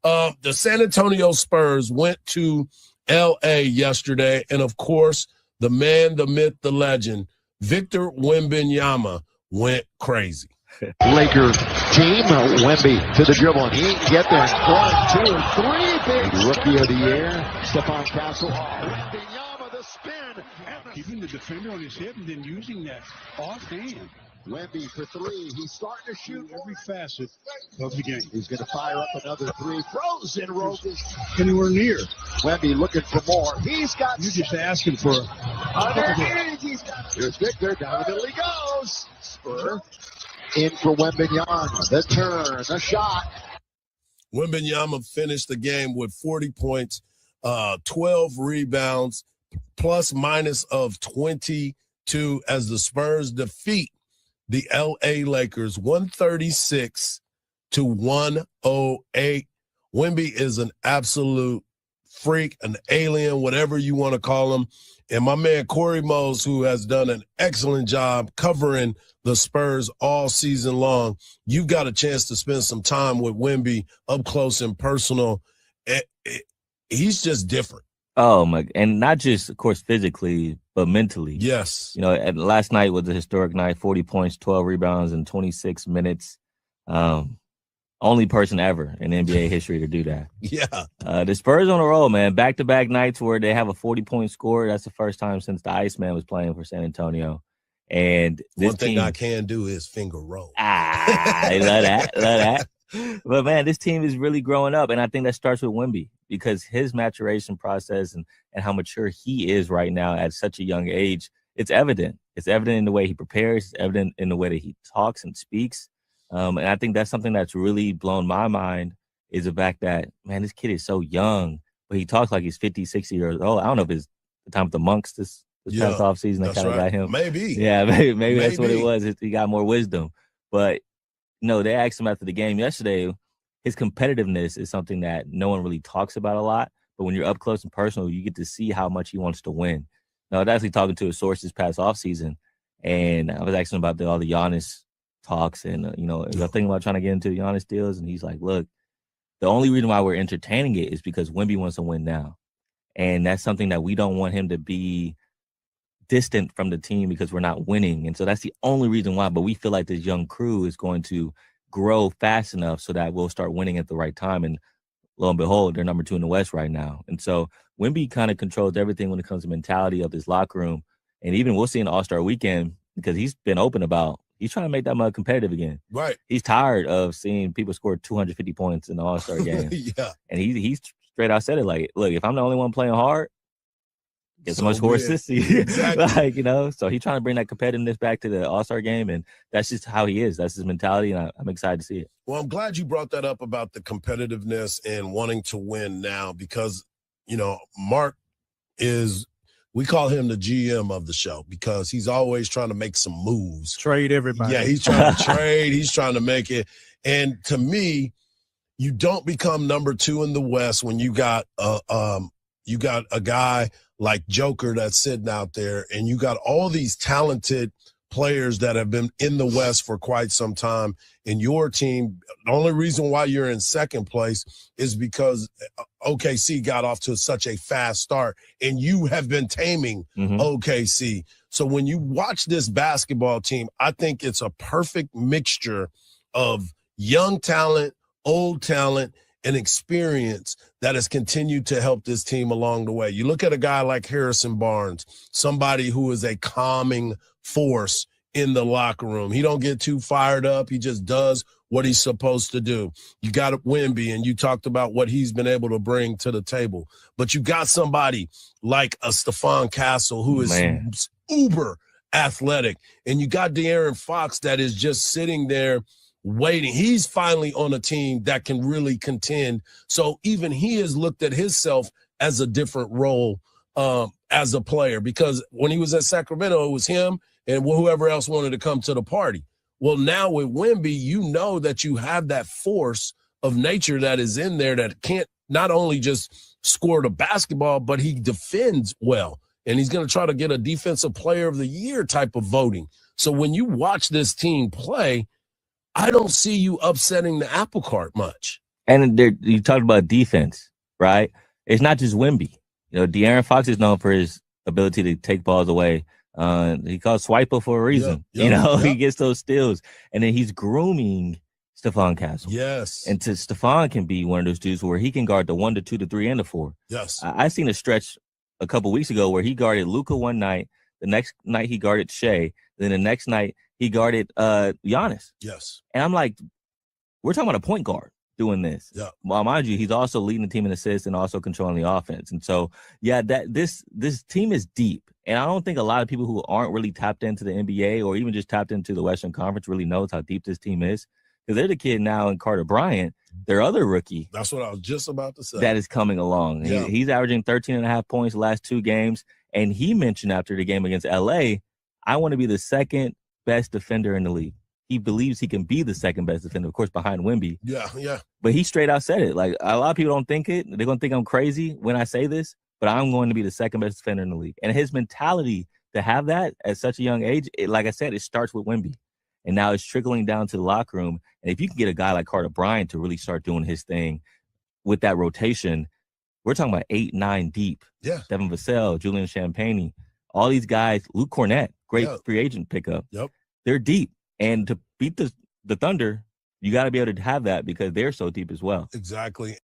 that. The San Antonio Spurs went to L.A. yesterday, and, of course, the man, the myth, the legend, Victor Wembanyama went crazy. Laker team, Wemby to the dribble, and he can get there. 1, 2, 3, big rookie of the year, Stephon Castle. Wembanyama, the spin. Keeping the defender on his hip and then using that offhand. Wemby for three. He's starting to shoot every facet of the game. He's going to fire up another three. Frozen Rogus. Anywhere near. Wemby looking for more. He's got. You're just asking for Here's Victor. Down the middle he goes. Spur. In for Wembanyama. The turn. The shot. Wembanyama finished the game with 40 points, 12 rebounds, plus minus of 22 as the Spurs defeat the L.A. Lakers 136-108. Wemby is an absolute freak, an alien, whatever you want to call him. And my man Corey Mose, who has done an excellent job covering the Spurs all season long, you've got a chance to spend some time with Wemby up close and personal. He's just different. Oh, my. And not just, of course, physically, but mentally. Yes. You know, last night was a historic night, 40 points, 12 rebounds in 26 minutes. Only person ever in NBA history to do that. Yeah. The Spurs on a roll, man. Back-to-back nights where they have a 40-point score. That's the first time since the Iceman was playing for San Antonio. And this one thing team, I can do is finger roll. I love that. Love that. But, man, this team is really growing up, and I think that starts with Wemby because his maturation process and how mature he is right now at such a young age, it's evident. It's evident in the way he prepares. It's evident in the way that he talks and speaks. And I think that's something that's really blown my mind is the fact that, man, this kid is so young, but he talks like he's 50, 60 years old. I don't know if it's the time with the monks this past offseason that kind of got him. Maybe. Yeah, maybe that's what it was. He got more wisdom. But, no, they asked him after the game yesterday, his competitiveness is something that no one really talks about a lot. But when you're up close and personal, you get to see how much he wants to win. Now, I was actually talking to a source this past offseason, and I was asking about all the Giannis talks. And, I was thinking about trying to get into the Giannis deals. And he's like, look, the only reason why we're entertaining it is because Wemby wants to win now. And that's something that we don't want him to be distant from the team because we're not winning. And so that's the only reason why. But we feel like this young crew is going to grow fast enough so that we'll start winning at the right time. And lo and behold, they're number 2 in the West right now. And so Wemby kind of controls everything when it comes to mentality of this locker room. And even we'll see in All-Star Weekend because he's been open about he's trying to make that mud competitive again. Right. He's tired of seeing people score 250 points in the All-Star game. Yeah. And he's straight out said it like, look, if I'm the only one playing hard, get so much more assists. Exactly. So he's trying to bring that competitiveness back to the All-Star game, and that's just how he is. That's his mentality, and I'm excited to see it. Well, I'm glad you brought that up about the competitiveness and wanting to win now because, Mark we call him the GM of the show because he's always trying to make some moves. Trade everybody. Yeah, he's trying to trade. He's trying to make it. And to me, you don't become number 2 in the West when you got a guy like Joker that's sitting out there, and you got all these talented players that have been in the West for quite some time. And your team, the only reason why you're in second place is because OKC got off to such a fast start, and you have been taming OKC. So when you watch this basketball team, I think it's a perfect mixture of young talent, old talent, and experience that has continued to help this team along the way. You look at a guy like Harrison Barnes, somebody who is a calming force in the locker room. He don't get too fired up. He just does what he's supposed to do. You got Wemby, and you talked about what he's been able to bring to the table. But you got somebody like a Stephon Castle who is uber athletic. And you got De'Aaron Fox that is just sitting there waiting. He's finally on a team that can really contend. So even he has looked at himself as a different role as a player, because when he was at Sacramento, it was him and whoever else wanted to come to the party. Well, now with Wemby, you know that you have that force of nature that is in there that can't not only just score the basketball, but he defends well. And he's going to try to get a defensive player of the year type of voting. So when you watch this team play, I don't see you upsetting the apple cart much. And you talked about defense, right? It's not just Wemby. De'Aaron Fox is known for his ability to take balls away. He calls Swiper for a reason. He gets those steals. And then he's grooming Stephon Castle. Yes. And Stephon can be one of those dudes where he can guard the 1, the 2, the 3, and the 4. Yes. I seen a stretch a couple weeks ago where he guarded Luka one night. The next night he guarded Shea. Then the next night he guarded Giannis. Yes. And I'm like, we're talking about a point guard doing this. Yeah. Well, mind you, he's also leading the team in assists and also controlling the offense. And so, this team is deep. And I don't think a lot of people who aren't really tapped into the NBA or even just tapped into the Western Conference really knows how deep this team is. Because they're the kid now in Carter Bryant, their other rookie. That's what I was just about to say. That is coming along. Yeah. He's averaging 13.5 points the last 2 games. And he mentioned after the game against LA, I want to be the second best defender in the league. He believes he can be the second best defender, of course, behind Wemby. Yeah. But he straight out said it. Like, a lot of people don't think it. They're going to think I'm crazy when I say this, but I'm going to be the second best defender in the league. And his mentality to have that at such a young age, like I said, it starts with Wemby. And now it's trickling down to the locker room. And if you can get a guy like Carter Bryant to really start doing his thing with that rotation, we're talking about 8, 9 deep. Yeah. Devin Vassell, Julian Champagnie, all these guys, Luke Cornett, great free agent pickup. Yep. They're deep. And to beat the Thunder, you got to be able to have that because they're so deep as well. Exactly.